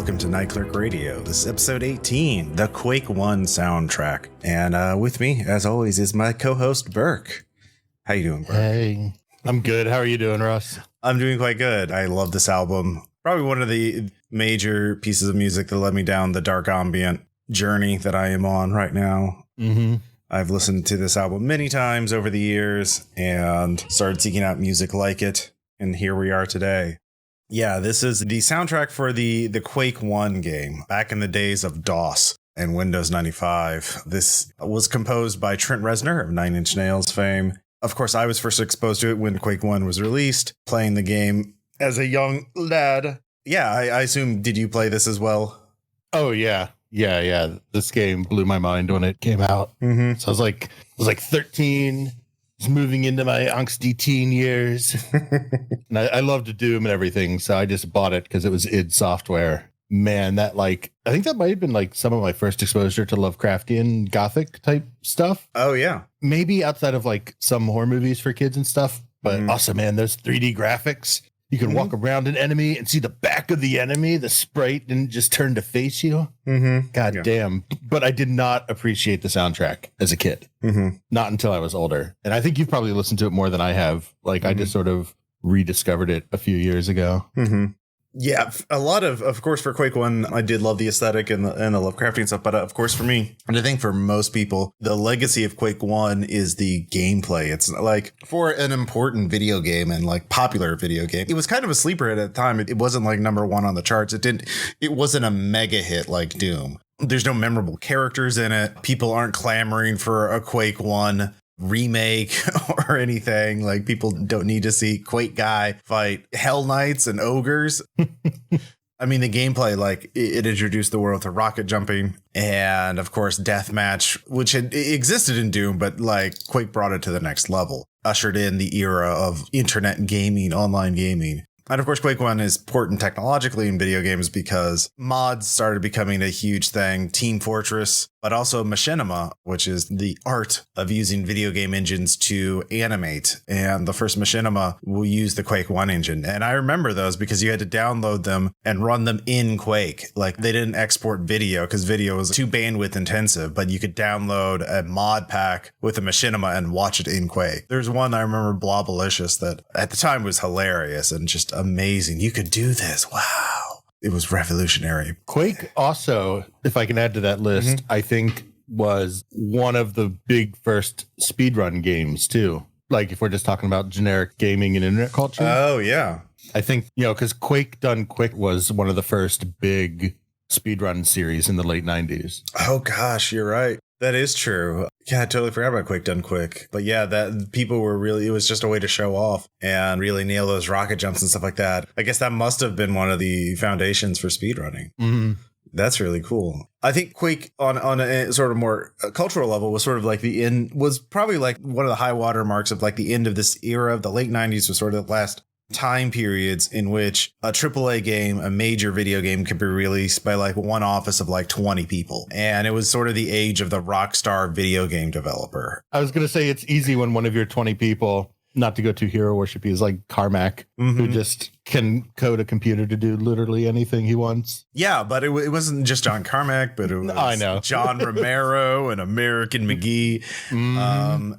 welcome to Night Clerk Radio. This is episode 18, the Quake 1 soundtrack. And with me, as always, is my co-host, Burke. How you doing, Burke? Hey, I'm good. How are you doing, Russ? I'm doing quite good. I love this album. Probably one of the major pieces of music that led me down the dark ambient journey that I am on right now. Mm-hmm. I've listened to this album many times over the years and started seeking out music like it. And here we are today. Yeah, this is the soundtrack for the Quake 1 game back in the days of DOS and Windows 95. This was composed by Trent Reznor of Nine Inch Nails fame. Of course, I was first exposed to it when Quake 1 was released, playing the game as a young lad. Yeah, I assume, did you play this as well? Oh, yeah. Yeah. This game blew my mind when it came out. Mm-hmm. So I was like 13, was moving into my angsty teen years. And I loved Doom and everything. So I just bought it because it was id Software. Man, I think that might have been like some of my first exposure to Lovecraftian Gothic type stuff. Oh, yeah. Maybe outside of like some horror movies for kids and stuff. But also, man, those 3D graphics. You can walk around an enemy and see the back of the enemy. The sprite didn't just turn to face you. Mm-hmm. God damn. But I did not appreciate the soundtrack as a kid. Mm-hmm. Not until I was older. And I think you've probably listened to it more than I have. Like, I just sort of rediscovered it a few years ago. Mm-hmm. Yeah, a lot of course, for Quake 1, I did love the aesthetic and the Lovecraftian stuff. But of course, for me, and I think for most people, the legacy of Quake 1 is the gameplay. It's like for an important video game and like popular video game, it was kind of a sleeper hit at the time. It wasn't like number one on the charts. It wasn't a mega hit like Doom. There's no memorable characters in it. People aren't clamoring for a Quake 1 remake or anything. Like, people don't need to see Quake guy fight Hell Knights and ogres. I mean, the gameplay, like, it introduced the world to rocket jumping and, of course, deathmatch, which it existed in Doom, but like Quake brought it to the next level, ushered in the era of internet gaming, online gaming. And of course, Quake 1 is important technologically in video games because mods started becoming a huge thing. Team Fortress, but also machinima, which is the art of using video game engines to animate. And the first machinima will use the Quake 1 engine. And I remember those because you had to download them and run them in Quake. Like, they didn't export video because video was too bandwidth intensive, but you could download a mod pack with a machinima and watch it in Quake. There's one I remember, Blobalicious, that at the time was hilarious and just amazing. You could do this. Wow. It was revolutionary. Quake also, if I can add to that list, I think was one of the big first speedrun games too. Like, if we're just talking about generic gaming and internet culture. Oh, yeah. I think, because Quake Done Quick was one of the first big speedrun series in the late 90s. Oh, gosh, you're right. That is true. Yeah, I totally forgot about Quake Done Quick. But yeah, that people were really, it was just a way to show off and really nail those rocket jumps and stuff like that. I guess that must have been one of the foundations for speedrunning. Mm-hmm. That's really cool. I think Quake on a sort of more cultural level was sort of like was probably like one of the high water marks of like the end of this era of the late 90s was sort of the last time periods in which a AAA game, a major video game, could be released by like one office of like 20 people. And it was sort of the age of the rock star video game developer. I was going to say it's easy when one of your 20 people, not to go too hero worship, is like Carmack, who just can code a computer to do literally anything he wants. Yeah, but it wasn't just John Carmack, but it was I know. John Romero and American McGee.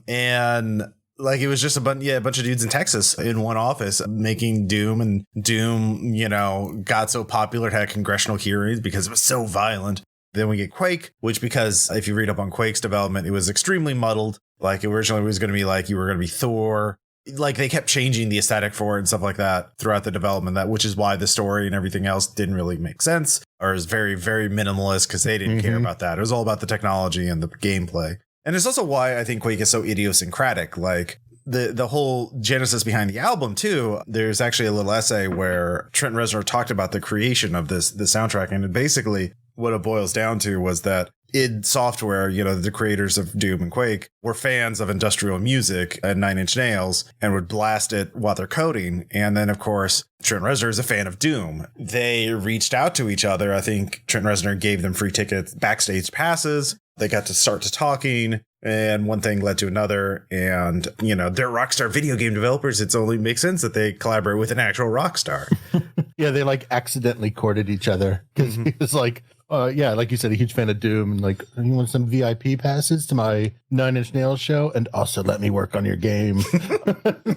And like, it was just a bunch of dudes in Texas in one office making Doom, and Doom, got so popular it had congressional hearings because it was so violent. Then we get Quake, which, because if you read up on Quake's development, it was extremely muddled. Like, originally it was going to be like you were going to be Thor. Like, they kept changing the aesthetic for it and stuff like that throughout the development, which is why the story and everything else didn't really make sense, or is very, very minimalist because they didn't care about that. It was all about the technology and the gameplay. And it's also why I think Quake is so idiosyncratic. Like, the whole genesis behind the album too, there's actually a little essay where Trent Reznor talked about the creation of the soundtrack. And basically what it boils down to was that id Software, the creators of Doom and Quake, were fans of industrial music and Nine Inch Nails and would blast it while they're coding. And then, of course, Trent Reznor is a fan of Doom. They reached out to each other. I think Trent Reznor gave them free tickets, backstage passes. They got to start to talking, and one thing led to another. And, you know, they're Rockstar video game developers. It's only makes sense that they collaborate with an actual Rockstar. Yeah, they like accidentally courted each other because he was like, yeah, like you said, a huge fan of Doom. And like, you want some VIP passes to my Nine Inch Nails show? And also let me work on your game.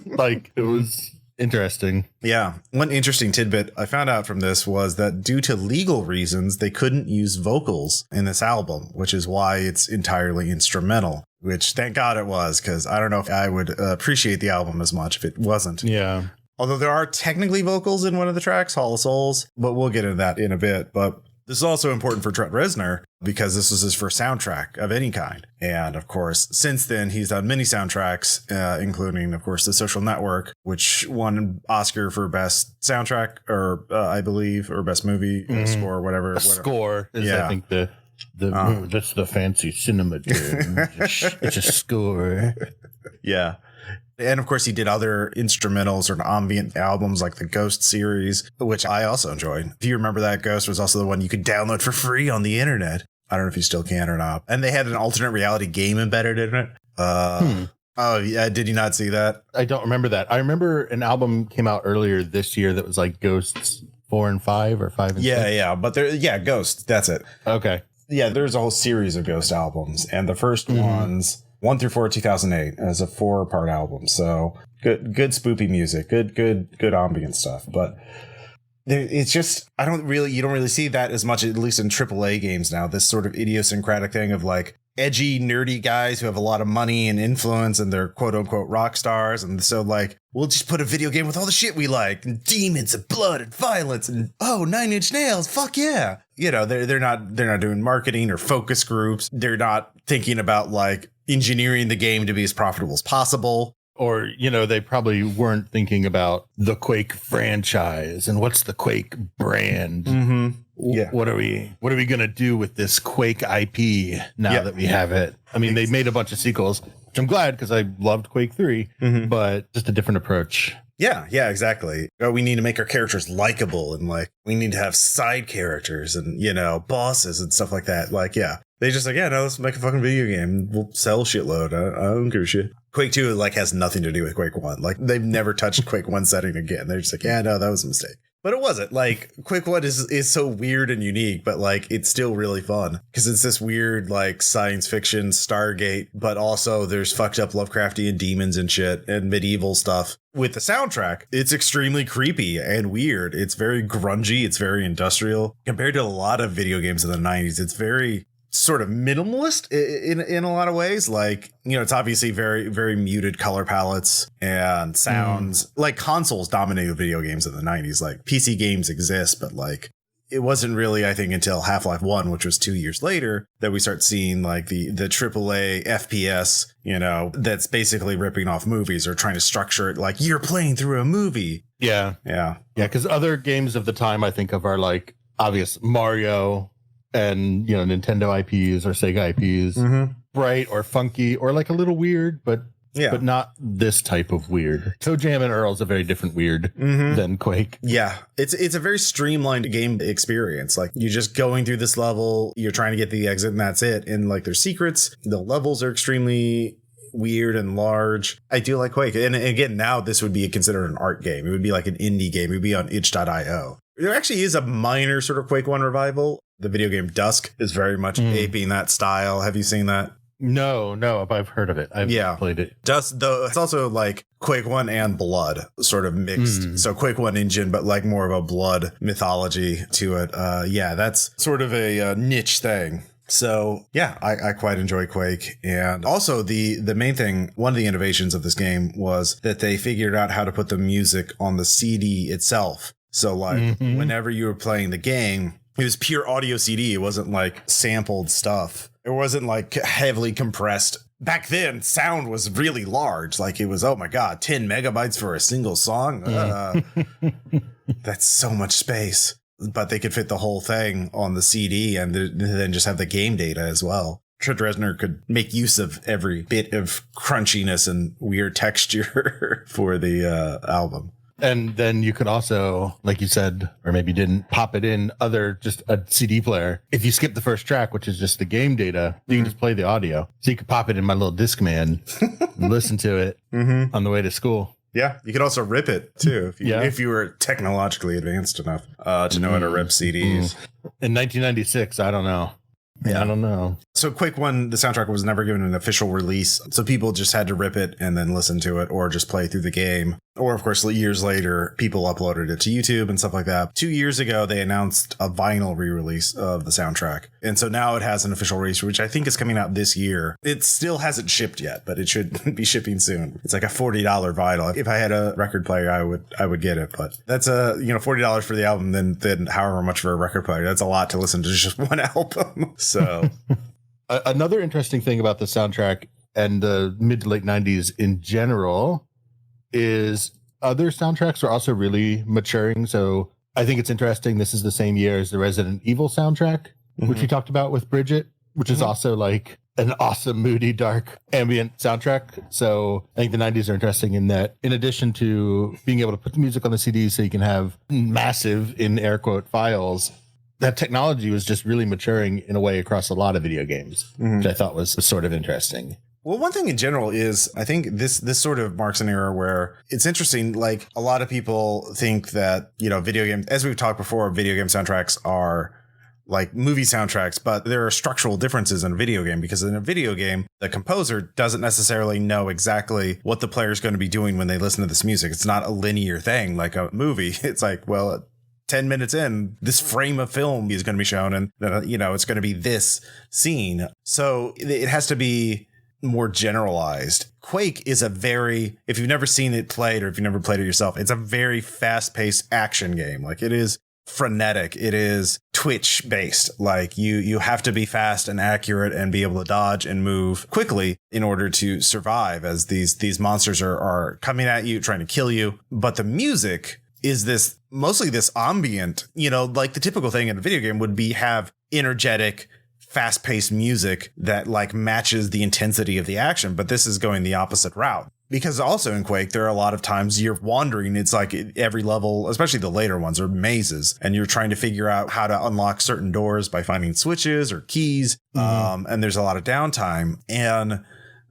Like, it was interesting. Yeah. One interesting tidbit I found out from this was that due to legal reasons, they couldn't use vocals in this album, which is why it's entirely instrumental, which thank God it was, because I don't know if I would appreciate the album as much if it wasn't. Yeah. Although there are technically vocals in one of the tracks, Hall of Souls, but we'll get into that in a bit. But this is also important for Trent Reznor because this was his first soundtrack of any kind. And of course, since then, he's done many soundtracks, including, of course, The Social Network, which won an Oscar for best soundtrack, or I believe, or best movie score, whatever. Score is, I think, that's the fancy cinema term. It's a score. Yeah. And of course, he did other instrumentals or ambient albums like the Ghost series, which I also enjoyed. If you remember, that Ghost was also the one you could download for free on the internet. I don't know if you still can or not. And they had an alternate reality game embedded in it. Oh, yeah. Did you not see that? I don't remember that. I remember an album came out earlier this year that was like Ghosts 4 and 5 or 5 and 6. Yeah. But Ghost. That's it. Okay. Yeah, there's a whole series of Ghost albums. And the first ones, 1 through 4, 2008, as a 4-part album. So good spoopy music, good ambient stuff. But it's just, you don't really see that as much, at least in AAA games now, this sort of idiosyncratic thing of like edgy, nerdy guys who have a lot of money and influence and they're quote unquote rock stars. And so like, we'll just put a video game with all the shit we like and demons and blood and violence and Nine Inch Nails. Fuck yeah. You know, they're not doing marketing or focus groups. They're not thinking about like engineering the game to be as profitable as possible. Or, you know, they probably weren't thinking about the Quake franchise and what's the Quake brand. Mm-hmm. Yeah. What are we going to do with this Quake IP now that we have it? I mean, they made a bunch of sequels, which I'm glad because I loved Quake 3, but just a different approach. Yeah, exactly. We need to make our characters likable and like we need to have side characters and, you know, bosses and stuff like that. Like, yeah, they just like, let's make a fucking video game. We'll sell a shitload. I don't give a shit. Quake 2 like has nothing to do with Quake 1. Like they've never touched Quake 1 setting again. They're just like, that was a mistake. But it wasn't. Like Quake 1 is so weird and unique, but like it's still really fun because it's this weird like science fiction Stargate, but also there's fucked up Lovecraftian demons and shit and medieval stuff. With the soundtrack, it's extremely creepy and weird. It's very grungy. It's very industrial compared to a lot of video games in the 90s. It's very sort of minimalist in a lot of ways. Like, you know, it's obviously very, very muted color palettes and sounds. Like consoles dominated video games in the 90s. Like PC games exist, but like it wasn't really, I think, until Half-Life 1, which was 2 years later, that we start seeing like the AAA FPS, you know, that's basically ripping off movies or trying to structure it like you're playing through a movie. Yeah. Because other games of the time I think of are like obvious Mario and, you know, Nintendo IPs or Sega IPs, bright or funky or like a little weird, but not this type of weird. Toe Jam and Earl's a very different weird than Quake. Yeah, it's a very streamlined game experience. Like you're just going through this level, you're trying to get the exit, and that's it. And like there's secrets. The levels are extremely weird and large. I do like Quake, and again, now this would be considered an art game. It would be like an indie game. It would be on itch.io. There actually is a minor sort of Quake 1 revival. The video game Dusk is very much aping that style. Have you seen that? No, but I've heard of it. I've played it. Dusk, though, it's also like Quake 1 and Blood sort of mixed. So Quake 1 engine, but like more of a Blood mythology to it. That's sort of a niche thing. So yeah, I quite enjoy Quake. And also the main thing, one of the innovations of this game was that they figured out how to put the music on the CD itself. So like whenever you were playing the game, it was pure audio CD. It wasn't like sampled stuff. It wasn't like heavily compressed. Back then, sound was really large. Like it was, oh my God, 10 megabytes for a single song. That's so much space. But they could fit the whole thing on the CD and then just have the game data as well. Trent Reznor could make use of every bit of crunchiness and weird texture for the album. And then you could also, like you said, or maybe didn't, pop it in just a CD player. If you skip the first track, which is just the game data, you can just play the audio. So you could pop it in my little Discman and listen to it on the way to school. Yeah, you could also rip it too if you were technologically advanced enough to know how to rip CDs. In 1996, I don't know. Yeah, I don't know. So Quake 1, the soundtrack was never given an official release. So people just had to rip it and then listen to it or just play through the game. Or, of course, years later, people uploaded it to YouTube and stuff like that. 2 years ago, they announced a vinyl re-release of the soundtrack. And so now it has an official release, which I think is coming out this year. It still hasn't shipped yet, but it should be shipping soon. It's like a $40 vinyl. If I had a record player, I would get it. But that's $40 for the album, then however much for a record player. That's a lot to listen to just one album. So another interesting thing about the soundtrack and the mid to late 90s in general is other soundtracks are also really maturing. So I think it's interesting. This is the same year as the Resident Evil soundtrack, which we talked about with Bridget, which is also like an awesome, moody, dark ambient soundtrack. So I think the 90s are interesting in that, in addition to being able to put the music on the CD so you can have massive, in air quote, files, that technology was just really maturing in a way across a lot of video games, which I thought was sort of interesting. Well, one thing in general is I think this sort of marks an era where it's interesting. Like a lot of people think that, video games, as we've talked before, video game soundtracks are like movie soundtracks, but there are structural differences in a video game because in a video game, the composer doesn't necessarily know exactly what the player is going to be doing when they listen to this music. It's not a linear thing like a movie. It's like, well, 10 minutes in, this frame of film is going to be shown and, it's going to be this scene. So it has to be more generalized. Quake is if you've never seen it played or if you've never played it yourself, it's a very fast-paced action game. Like it is frenetic. It is twitch based. Like you have to be fast and accurate and be able to dodge and move quickly in order to survive as these monsters are coming at you, trying to kill you. But the music is mostly this ambient, like the typical thing in a video game would be have energetic, fast-paced music that like matches the intensity of the action. But this is going the opposite route. Because also in Quake, there are a lot of times you're wandering. It's like every level, especially the later ones, are mazes. And you're trying to figure out how to unlock certain doors by finding switches or keys. And there's a lot of downtime. And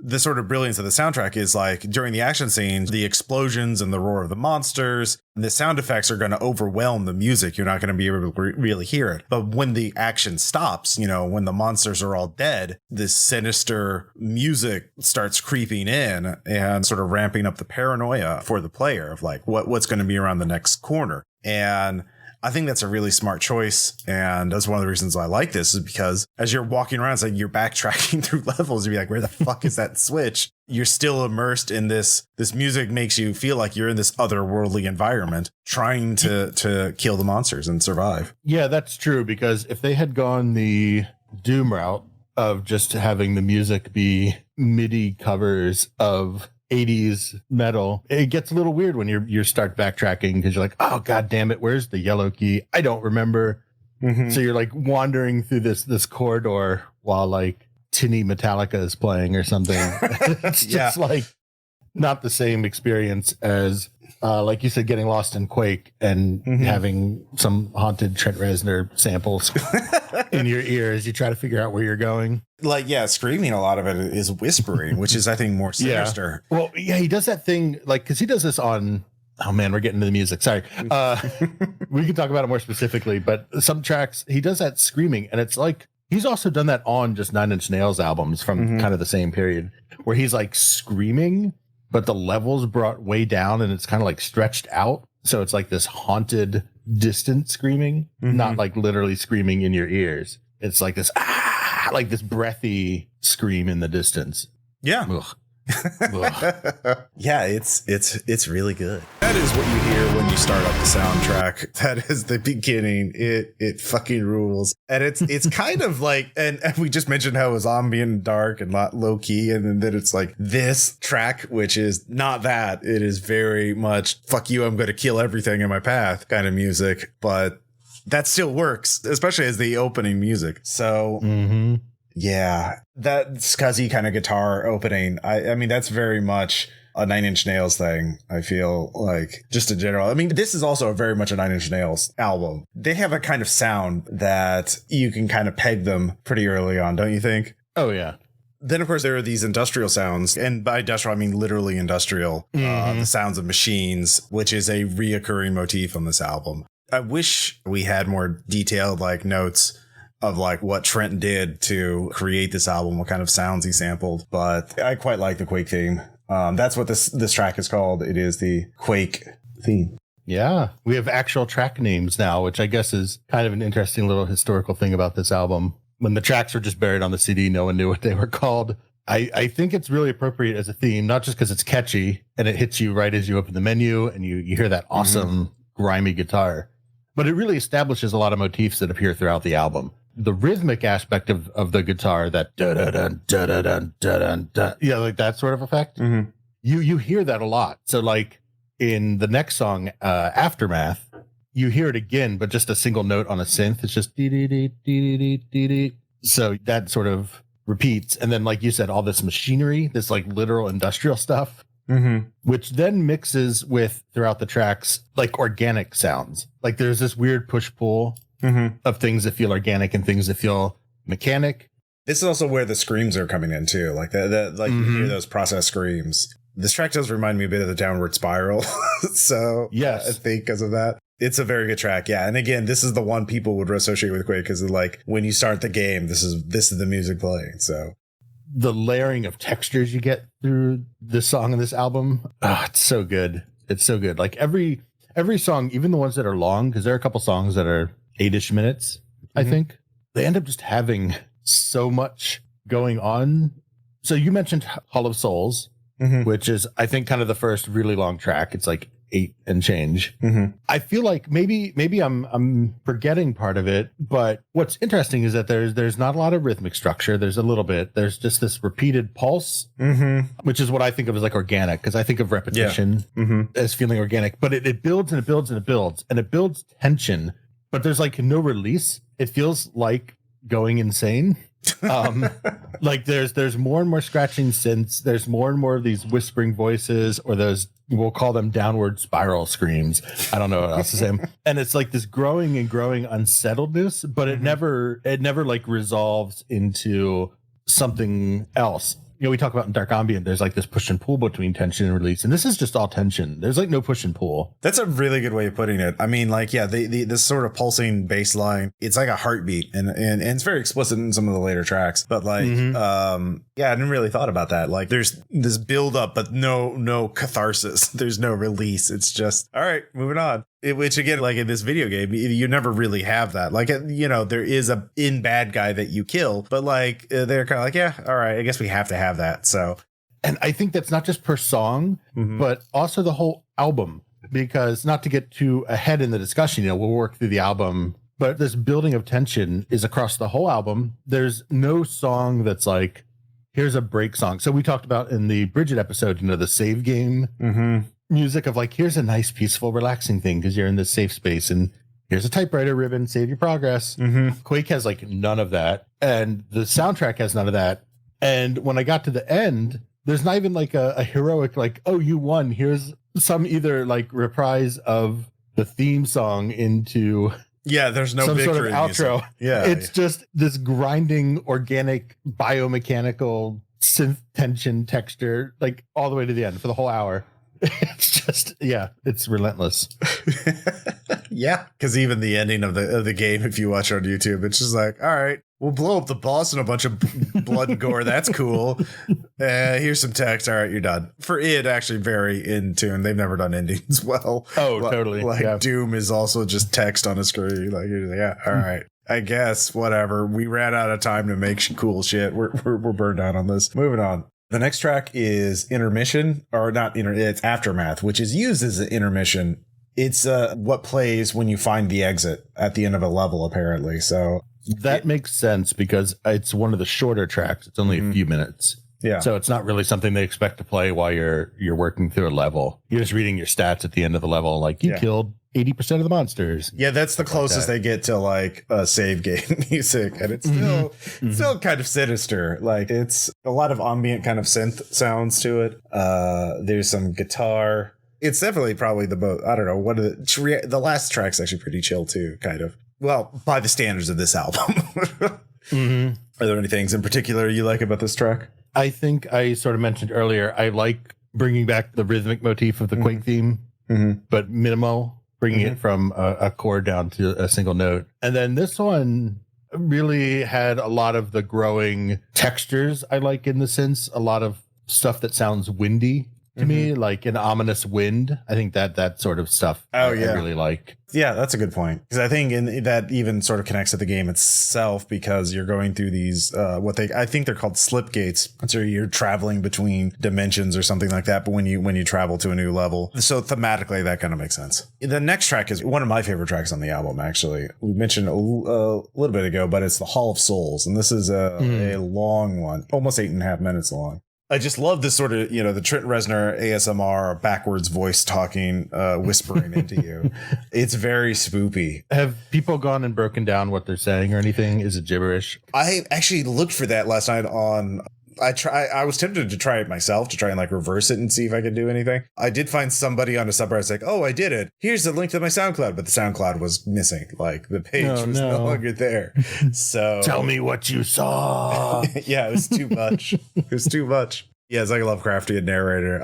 the sort of brilliance of the soundtrack is like during the action scenes, the explosions and the roar of the monsters, the sound effects are going to overwhelm the music. You're not going to be able to really hear it. But when the action stops, when the monsters are all dead, this sinister music starts creeping in and sort of ramping up the paranoia for the player of like what's going to be around the next corner. And I think that's a really smart choice. And that's one of the reasons I like this is because as you're walking around, it's like you're backtracking through levels. You'd be like, where the fuck is that switch? You're still immersed in this. This music makes you feel like you're in this otherworldly environment trying to kill the monsters and survive. Yeah, that's true. Because if they had gone the Doom route of just having the music be MIDI covers of 80s metal, it gets a little weird when you start backtracking because you're like, oh god damn it, where's the yellow key? I don't remember. So you're like wandering through this corridor while like tinny Metallica is playing or something. It's just like not the same experience as like you said, getting lost in Quake and having some haunted Trent Reznor samples in your ears. You try to figure out where you're going. Like, screaming, a lot of it is whispering, which is, I think, more sinister. Well, he does that thing, like, because he does this on, oh man, we're getting to the music. Sorry. We can talk about it more specifically, but some tracks, he does that screaming, and it's like, he's also done that on just Nine Inch Nails albums from kind of the same period, where he's like screaming, but the level's brought way down and it's kind of like stretched out. So it's like this haunted, distant screaming, not like literally screaming in your ears. It's like this, like this breathy scream in the distance. Yeah. Ugh. Yeah, it's really good. That is what you hear when you start up the soundtrack. That is the beginning. It fucking rules. And it's kind of like, and we just mentioned how it was ambient and dark and not low key, and then it's like this track, which is not that. It is very much fuck you, I'm going to kill everything in my path kind of music, but that still works, especially as the opening music. So yeah, that scuzzy kind of guitar opening, I mean, that's very much a Nine Inch Nails thing. I feel like just in general. I mean, this is also very much a Nine Inch Nails album. They have a kind of sound that you can kind of peg them pretty early on, don't you think? Oh, yeah. Then, of course, there are these industrial sounds. And by industrial, I mean literally industrial. The sounds of machines, which is a reoccurring motif on this album. I wish we had more detailed like notes of like what Trent did to create this album, what kind of sounds he sampled. But I quite like the Quake theme. That's what this track is called. It is the Quake theme. Yeah, we have actual track names now, which I guess is kind of an interesting little historical thing about this album. When the tracks were just buried on the CD, no one knew what they were called. I think it's really appropriate as a theme, not just because it's catchy and it hits you right as you open the menu and you hear that awesome grimy guitar, but it really establishes a lot of motifs that appear throughout the album. The rhythmic aspect of the guitar, that da-da-dun, da-da-dun, da-dun, da, yeah, like that sort of effect, you hear that a lot. So like in the next song, Aftermath, you hear it again, but just a single note on a synth. It's just dee-dee-dee-dee-dee-dee-dee. So that sort of repeats. And then, like you said, all this machinery, this like literal industrial stuff, which then mixes with throughout the tracks, like organic sounds. Like there's this weird push-pull of things that feel organic and things that feel mechanic. This is also where the screams are coming in too. Like like you hear those processed screams. This track does remind me a bit of the Downward Spiral. So yes, I think because of that. It's a very good track, yeah. And again, this is the one people would associate with Quake because, like, when you start the game, this is the music playing. So the layering of textures you get through this song and this album, it's so good. It's so good. Like every song, even the ones that are long, because there are a couple songs that are 8-ish minutes, I think, they end up just having so much going on. So you mentioned Hall of Souls, which is, I think, kind of the first really long track. It's like 8 and change. I feel like maybe I'm forgetting part of it, but what's interesting is that there's not a lot of rhythmic structure. There's a little bit. There's just this repeated pulse, which is what I think of as like organic, because I think of repetition as feeling organic. But it builds and it builds and it builds and it builds tension. But there's like no release. It feels like going insane. Like there's more and more scratching synths. There's more and more of these whispering voices, or those, we'll call them downward spiral screams. I don't know what else to say. And it's like this growing and growing unsettledness, but it never like resolves into something else. You know, we talk about in dark ambient, there's like this push and pull between tension and release. And this is just all tension. There's like no push and pull. That's a really good way of putting it. I mean, like, yeah, this sort of pulsing bass line, it's like a heartbeat, and it's very explicit in some of the later tracks. But like, yeah, I didn't really thought about that. Like there's this build up, but no catharsis. There's no release. It's just, all right, moving on. Which again, like in this video game, you never really have that. Like, you know, there is a bad guy that you kill, but like they're kind of like, yeah, all right, I guess we have to have that. So, and I think that's not just per song, but also the whole album, because not to get too ahead in the discussion, you know, we'll work through the album, but this building of tension is across the whole album. There's no song that's like, here's a break song. So we talked about in the Bridget episode, you know, the save game music of like, here's a nice, peaceful, relaxing thing because you're in this safe space, and here's a typewriter ribbon, save your progress. Quake has like none of that, and the soundtrack has none of that. And when I got to the end, there's not even like a heroic, like, oh, you won, here's some either like reprise of the theme song into there's no some sort of outro. It's just this grinding, organic, biomechanical synth tension texture, like all the way to the end for the whole hour. It's just, it's relentless. Yeah, because even the ending of the game, if you watch on YouTube, it's just like, all right, we'll blow up the boss and a bunch of blood and gore. That's cool. Here's some text. All right, you're done. For it, actually very in tune. They've never done endings well. Oh, totally. Like Doom is also just text on a screen. Like, yeah, all right. I guess whatever. We ran out of time to make cool shit. We're burned out on this. Moving on. The next track is Intermission, or not it's Aftermath, which is used as an intermission. It's what plays when you find the exit at the end of a level, apparently. So that makes sense because it's one of the shorter tracks. It's only a few minutes. Yeah. So it's not really something they expect to play while you're working through a level. You're just reading your stats at the end of the level, like you killed 80% of the monsters. Yeah, that's the closest they get to like a save game music, and it's still kind of sinister. Like it's a lot of ambient kind of synth sounds to it. There's some guitar. It's definitely probably the most. I don't know what the last track's actually pretty chill too, kind of. Well, by the standards of this album. Are there any things in particular you like about this track? I think I sort of mentioned earlier, I like bringing back the rhythmic motif of the Quake theme, but minimal, bringing it from a chord down to a single note. And then this one really had a lot of the growing textures I like in the synths, a lot of stuff that sounds windy to me, like an ominous wind. I think that sort of stuff I really like. Yeah, that's a good point. Because I think that even sort of connects to the game itself, because you're going through these, I think they're called slip gates. So you're traveling between dimensions or something like that. But when you travel to a new level. So thematically, that kind of makes sense. The next track is one of my favorite tracks on the album, actually. We mentioned a little bit ago, but it's the Hall of Souls. And this is a long one, almost 8.5 minutes long. I just love this sort of, the Trent Reznor ASMR backwards voice talking, whispering into you. It's very spoopy. Have people gone and broken down what they're saying or anything? Is it gibberish? I actually looked for that last night on... I was tempted to try it myself, to try and like reverse it and see if I could do anything. I did find somebody on a subreddit like, oh, I did it. Here's the link to my SoundCloud, but the SoundCloud was missing. Like the page was no longer there. So tell me what you saw. Yeah, it was too much. It was too much. Yeah, it's like a Lovecraftian narrator.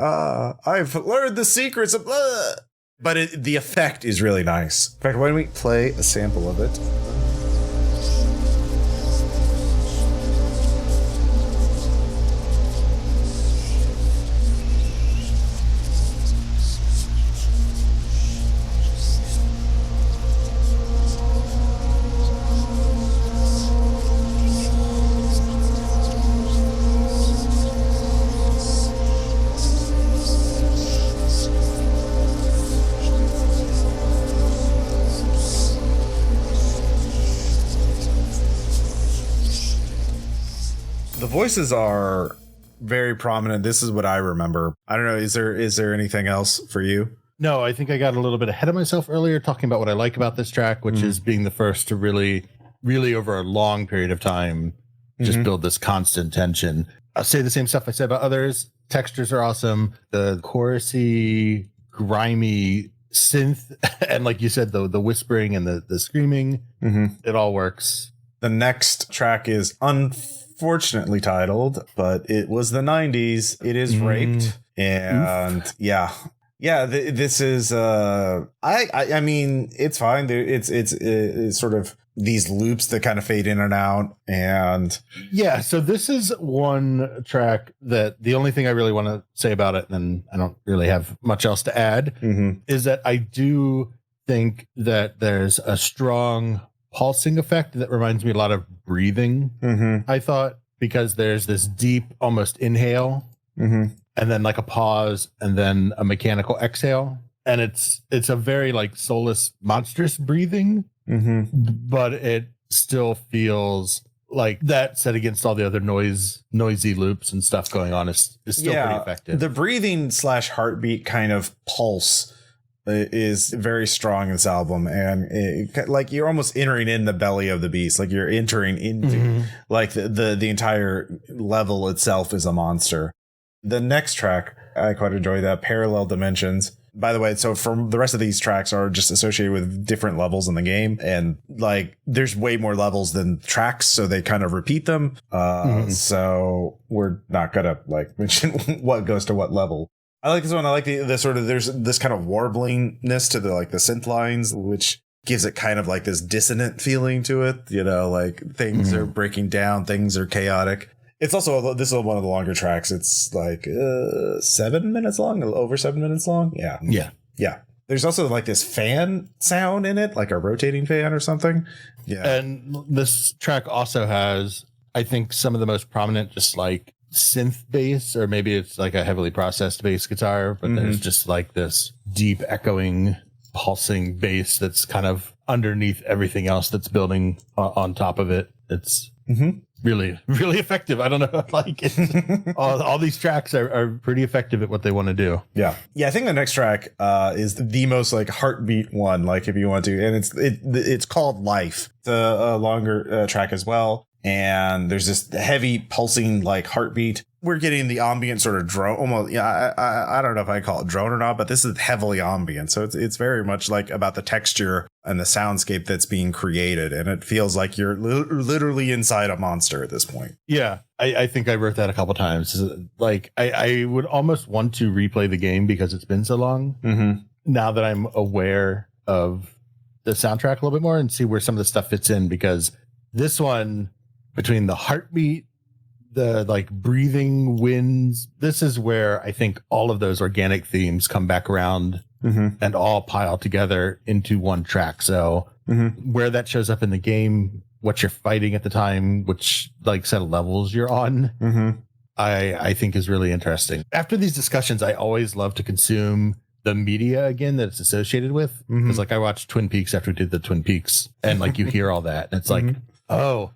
I've learned the secrets of blah. But the effect is really nice. In fact, why don't we play a sample of it? The voices are very prominent. This is what I remember. I don't know. Is there anything else for you? No, I think I got a little bit ahead of myself earlier talking about what I like about this track, which is being the first to really, really over a long period of time, just build this constant tension. I'll say the same stuff I said about others. Textures are awesome. The chorusy, grimy synth, and like you said, the whispering and the screaming, it all works. The next track is unfortunately titled, but it was the 90s. It is Raped. And this is I mean, it's fine. It's sort of these loops that kind of fade in and out. And yeah, so this is one track that the only thing I really want to say about it, and I don't really have much else to add, is that I do think that there's a strong pulsing effect that reminds me a lot of breathing. I thought, because there's this deep almost inhale and then like a pause and then a mechanical exhale, and it's a very like soulless monstrous breathing, but it still feels like that set against all the other noisy loops and stuff going on is still pretty effective. The breathing / heartbeat kind of pulse is very strong in this album, and like you're almost entering in the belly of the beast, like you're entering into like the entire level itself is a monster. The next track, I quite enjoy that, Parallel Dimensions. By the way, so from the rest of these tracks are just associated with different levels in the game, and like there's way more levels than tracks, so they kind of repeat them. So we're not gonna like mention what goes to what level. I like this one. I like the sort of, there's this kind of warblingness to the synth lines, which gives it kind of like this dissonant feeling to it. Like things are breaking down, things are chaotic. It's also, this is one of the longer tracks. It's like 7 minutes long, over 7 minutes long. Yeah. There's also like this fan sound in it, like a rotating fan or something. Yeah. And this track also has, I think, some of the most prominent, just like synth bass, or maybe it's like a heavily processed bass guitar, but there's just like this deep echoing pulsing bass that's kind of underneath everything else that's building on top of it. It's really, really effective. I don't know. Like all these tracks are pretty effective at what they want to do. Yeah. I think the next track is the most like heartbeat one, like if you want to, and it's called Life. It's a longer track as well. And there's this heavy pulsing like heartbeat. We're getting the ambient sort of drone. Almost, yeah. I don't know if I call it drone or not, but this is heavily ambient. So it's very much like about the texture and the soundscape that's being created, and it feels like you're literally inside a monster at this point. Yeah, I think I wrote that a couple times. Like I would almost want to replay the game because it's been so long. Mm-hmm. Now that I'm aware of the soundtrack a little bit more and see where some of the stuff fits in, because this one, between the heartbeat, the like breathing winds, this is where I think all of those organic themes come back around and all pile together into one track. So where that shows up in the game, what you're fighting at the time, which like set of levels you're on, I think is really interesting. After these discussions, I always love to consume the media again that it's associated with. Because like I watched Twin Peaks after we did the Twin Peaks, and like you hear all that, and it's like, oh.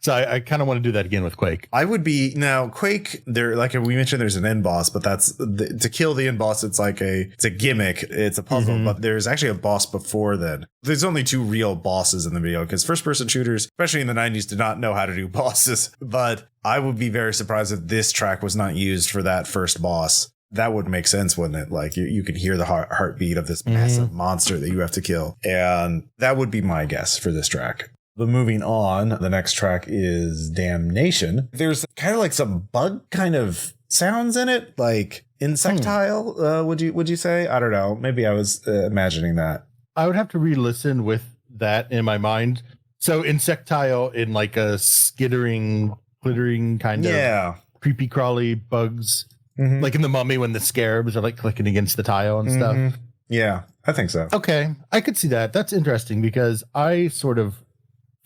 So I kind of want to do that again with Quake. I would be now Quake. There, like we mentioned, there's an end boss, but that's to kill the end boss. It's like it's a gimmick. It's a puzzle, but there's actually a boss before then. There's only two real bosses in the video because first person shooters, especially in the 90s, did not know how to do bosses. But I would be very surprised if this track was not used for that first boss. That would make sense, wouldn't it? Like you can hear the heartbeat of this massive monster that you have to kill. And that would be my guess for this track. But moving on, the next track is Damnation. There's kind of like some bug kind of sounds in it, like insectile, would you say? I don't know. Maybe I was imagining that. I would have to re-listen with that in my mind. So insectile in like a skittering, glittering kind of creepy crawly bugs. Like in The Mummy when the scarabs are like clicking against the tile and stuff. Yeah, I think so. Okay, I could see that. That's interesting because I sort of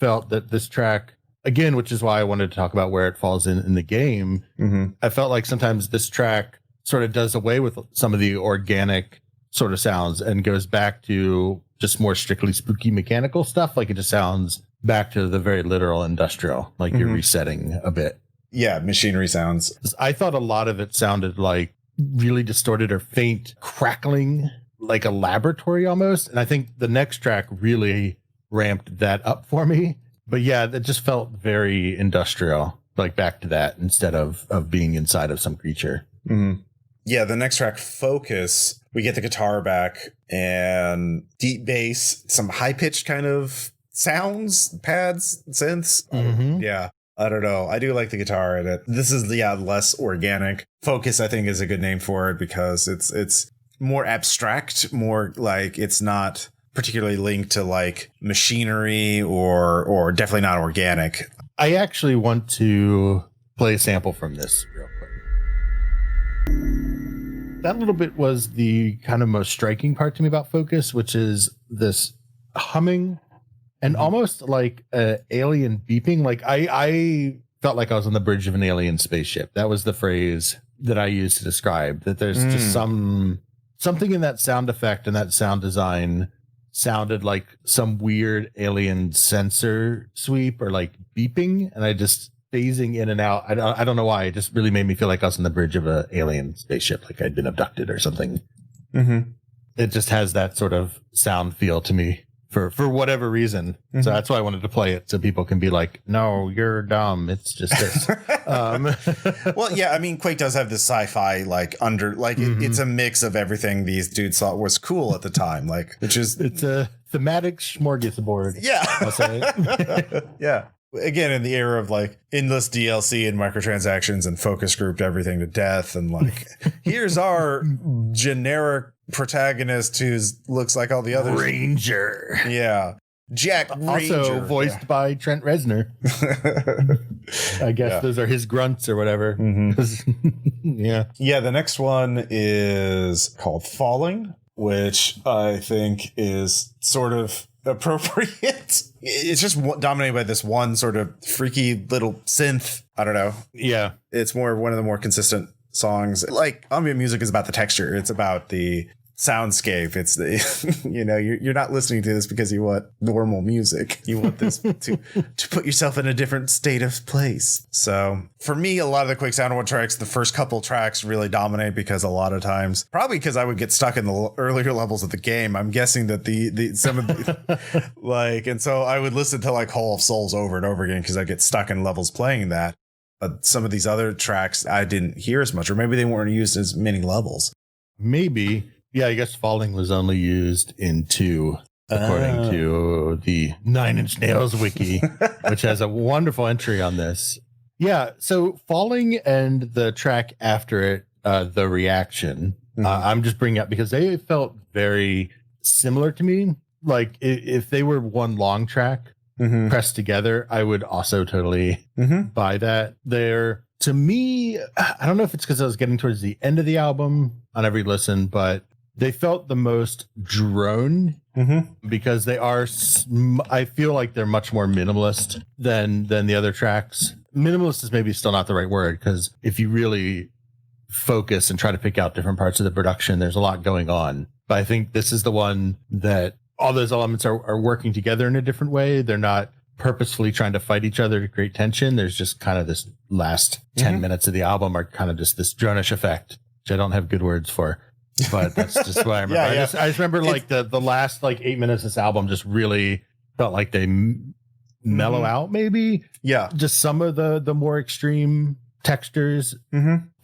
felt that this track, again, which is why I wanted to talk about where it falls in the game, I felt like sometimes this track sort of does away with some of the organic sort of sounds and goes back to just more strictly spooky mechanical stuff. Like it just sounds back to the very literal industrial, like you're resetting a bit. Yeah, machinery sounds. I thought a lot of it sounded like really distorted or faint crackling, like a laboratory almost. And I think the next track really ramped that up for me. But yeah, that just felt very industrial, like back to that instead of being inside of some creature. Yeah, the next track, Focus, we get the guitar back and deep bass, some high-pitched kind of sounds, pads, synths. Yeah, I don't know. I do like the guitar in it. This is less organic. Focus, I think, is a good name for it because it's more abstract, more like it's not particularly linked to like machinery or definitely not organic. I actually want to play a sample from this real quick. That little bit was the kind of most striking part to me about Focus, which is this humming and almost like alien beeping. Like I felt like I was on the bridge of an alien spaceship. That was the phrase that I used to describe that there's just something in that sound effect and that sound design sounded like some weird alien sensor sweep or like beeping, and I just phasing in and out. I don't know why. It just really made me feel like I was on the bridge of an alien spaceship, like I'd been abducted or something. It just has that sort of sound feel to me for whatever reason. So that's why I wanted to play it so people can be like, no, you're dumb. It's just this. Well, yeah, I mean, Quake does have this sci-fi like it's a mix of everything these dudes thought was cool at the time, like it's a thematic smorgasbord. Yeah. I'll say. Yeah. Again, in the era of like endless DLC and microtransactions and focus grouped everything to death and like here's our generic protagonist who looks like all the others. Ranger. Yeah. Jack Ranger. Also voiced by Trent Reznor. I guess those are his grunts or whatever. Yeah. Yeah, the next one is called Falling, which I think is sort of appropriate. It's just dominated by this one sort of freaky little synth. I don't know. Yeah. It's more one of the more consistent songs. Like ambient music is about the texture. It's about the soundscape. It's the, you're not listening to this because you want normal music. You want this to put yourself in a different state of place. So for me, a lot of the Quake soundtracks, the first couple tracks really dominate because a lot of times, probably because I would get stuck in the earlier levels of the game. I'm guessing that some of the and so I would listen to like Hall of Souls over and over again because I get stuck in levels playing that. But some of these other tracks I didn't hear as much, or maybe they weren't used as many levels. Maybe. Yeah, I guess Falling was only used in 2, according to the 9 Inch Nails wiki, which has a wonderful entry on this. Yeah, so Falling and the track after it, The Reaction, I'm just bringing up because they felt very similar to me. Like if they were one long track pressed together, I would also totally buy that. To me, I don't know if it's because I was getting towards the end of the album on every listen, but they felt the most drone because they are, I feel like they're much more minimalist than the other tracks. Minimalist is maybe still not the right word, because if you really focus and try to pick out different parts of the production, there's a lot going on. But I think this is the one that all those elements are working together in a different way. They're not purposefully trying to fight each other to create tension. There's just kind of this last 10 minutes of the album are kind of just this drone-ish effect, which I don't have good words for. But that's just what I remember. I just remember like the last like 8 minutes of this album just really felt like they mellow out, maybe. Yeah. Just some of the more extreme textures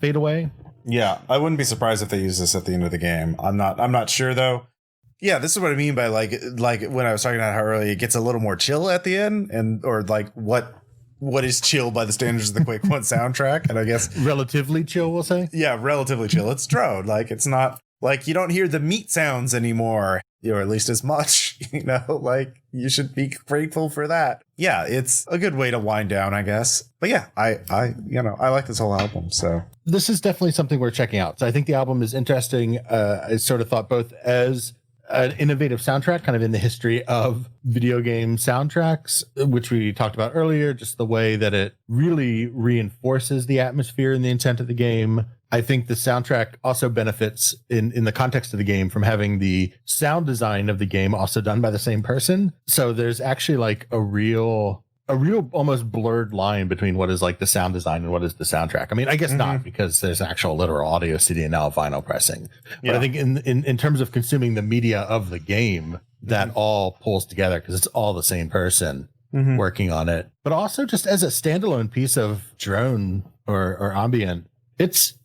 fade away. Yeah. I wouldn't be surprised if they use this at the end of the game. I'm not sure though. Yeah, this is what I mean by like when I was talking about how early it gets a little more chill at the end, or like what is chill by the standards of the Quake 1 soundtrack, and I guess relatively chill, we'll say. Yeah, relatively chill. It's drone. Like it's not like you don't hear the meat sounds anymore, or at least as much, like you should be grateful for that. Yeah, it's a good way to wind down, I guess. But yeah, I like this whole album. So this is definitely something we're checking out. So I think the album is interesting. I sort of thought both as an innovative soundtrack kind of in the history of video game soundtracks, which we talked about earlier, just the way that it really reinforces the atmosphere and the intent of the game. I think the soundtrack also benefits in the context of the game from having the sound design of the game also done by the same person. So there's actually like a real almost blurred line between what is like the sound design and what is the soundtrack. I mean, I guess not, because there's actual literal audio CD and now vinyl pressing. But I think in terms of consuming the media of the game, that all pulls together because it's all the same person working on it. But also just as a standalone piece of drone or ambient, it's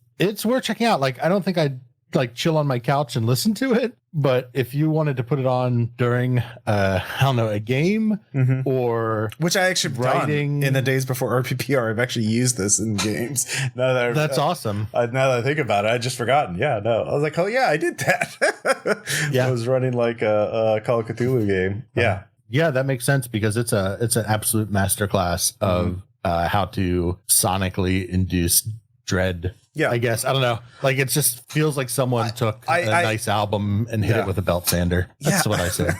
worth checking out. Like, I don't think I'd like chill on my couch and listen to it, but if you wanted to put it on during a game or which I actually writing in the days before RPPR, I've actually used this in games. That's awesome. Now that I think about it, I'd just forgotten. Yeah, no, I was like, oh yeah, I did that. I was running like a Call of Cthulhu game. Yeah, that makes sense because it's an absolute masterclass of how to sonically induce dread. Yeah, I guess. I don't know. Like, it just feels like someone took a nice album and hit it with a belt sander. That's what I say.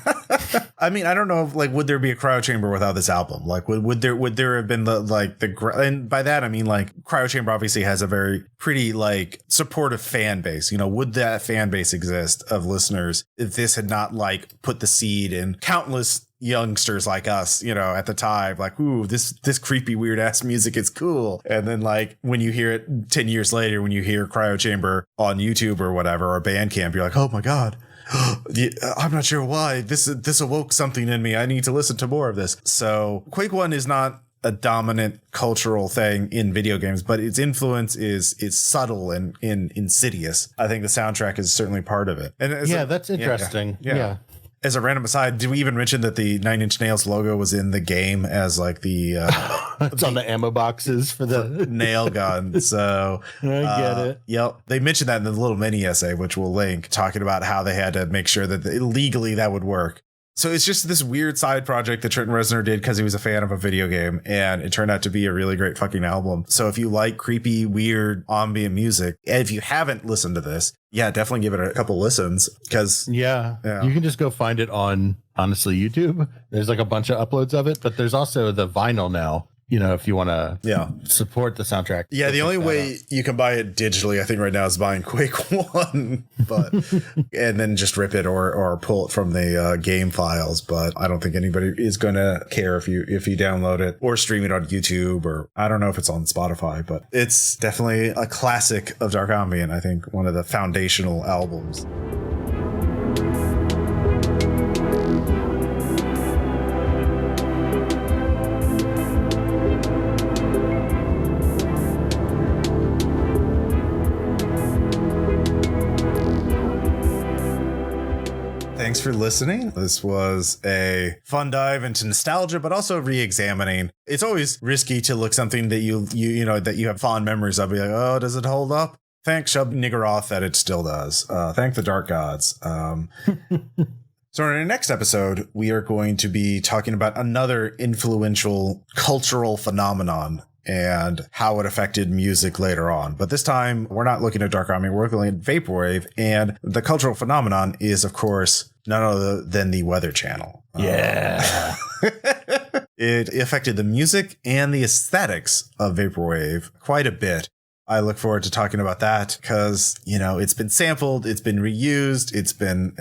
I mean, I don't know if, like, would there be a cryo chamber without this album? Like, would there have been and by that I mean like cryo chamber obviously has a very pretty like supportive fan base. Would that fan base exist of listeners if this had not like put the seed in countless youngsters like us, at the time, like, ooh, this creepy weird ass music is cool. And then like when you hear it 10 years later, when you hear Cryo Chamber on YouTube or whatever, or Bandcamp, you're like, oh my God, I'm not sure why this awoke something in me. I need to listen to more of this. So Quake 1 is not a dominant cultural thing in video games, but its influence is subtle and insidious. I think the soundtrack is certainly part of it. And that's interesting. Yeah. As a random aside, did we even mention that the 9 Inch Nails logo was in the game as like the it's on the ammo boxes for the nail gun? So I get it. Yep. They mentioned that in the little mini essay, which we'll link, talking about how they had to make sure that legally that would work. So it's just this weird side project that Trent Reznor did because he was a fan of a video game, and it turned out to be a really great fucking album. So if you like creepy, weird ambient music, and if you haven't listened to this, definitely give it a couple listens, because you can just go find it on, honestly, YouTube. There's like a bunch of uploads of it, but there's also the vinyl now. if you want to support the soundtrack. Yeah, the only way you can buy it digitally, I think right now, is buying Quake 1, but and then just rip it or pull it from the game files. But I don't think anybody is going to care if you download it or stream it on YouTube, or I don't know if it's on Spotify, but it's definitely a classic of dark ambient. I think one of the foundational albums. Thanks for listening. This was a fun dive into nostalgia, but also re-examining. It's always risky to look something that you have fond memories of. Be like, oh, does it hold up? Thank Shub Niggurath that it still does. Thank the dark gods. So in our next episode, we are going to be talking about another influential cultural phenomenon and how it affected music later on. But this time, we're not looking at dark ambient, we're looking at vaporwave. And the cultural phenomenon is, of course, none other than the Weather Channel. Yeah. It affected the music and the aesthetics of vaporwave quite a bit. I look forward to talking about that because, it's been sampled, it's been reused, it's been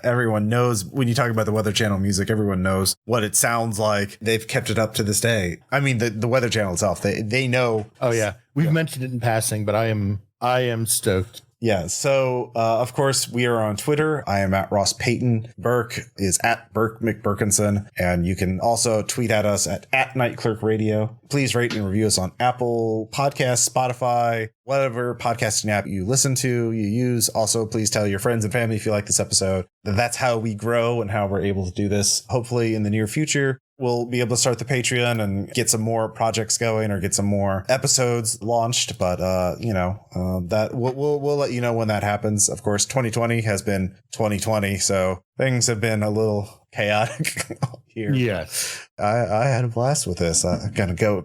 everyone knows when you talk about the Weather Channel music, everyone knows what it sounds like. They've kept it up to this day. I mean, the Weather Channel itself, they know. Oh yeah. We've mentioned it in passing, but I am stoked. Yeah. So, of course, we are on Twitter. I am at Ross Payton. Burke is at Burke McBurkinson. And you can also tweet at us at Night Clerk Radio. Please rate and review us on Apple Podcasts, Spotify, whatever podcasting app you listen to, you use. Also, please tell your friends and family if you like this episode. That's how we grow and how we're able to do this. Hopefully in the near future, we'll be able to start the Patreon and get some more projects going or get some more episodes launched. But, that we'll let you know when that happens. Of course, 2020 has been 2020. So things have been a little chaotic here. Yes. I had a blast with this. I'm going to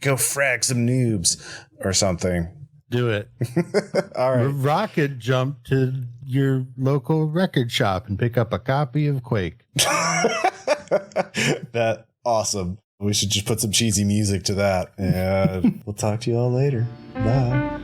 go frag some noobs or something. Do it. All right. Rocket jump to your local record shop and pick up a copy of Quake. That awesome. We should just put some cheesy music to that, and we'll talk to you all later. Bye.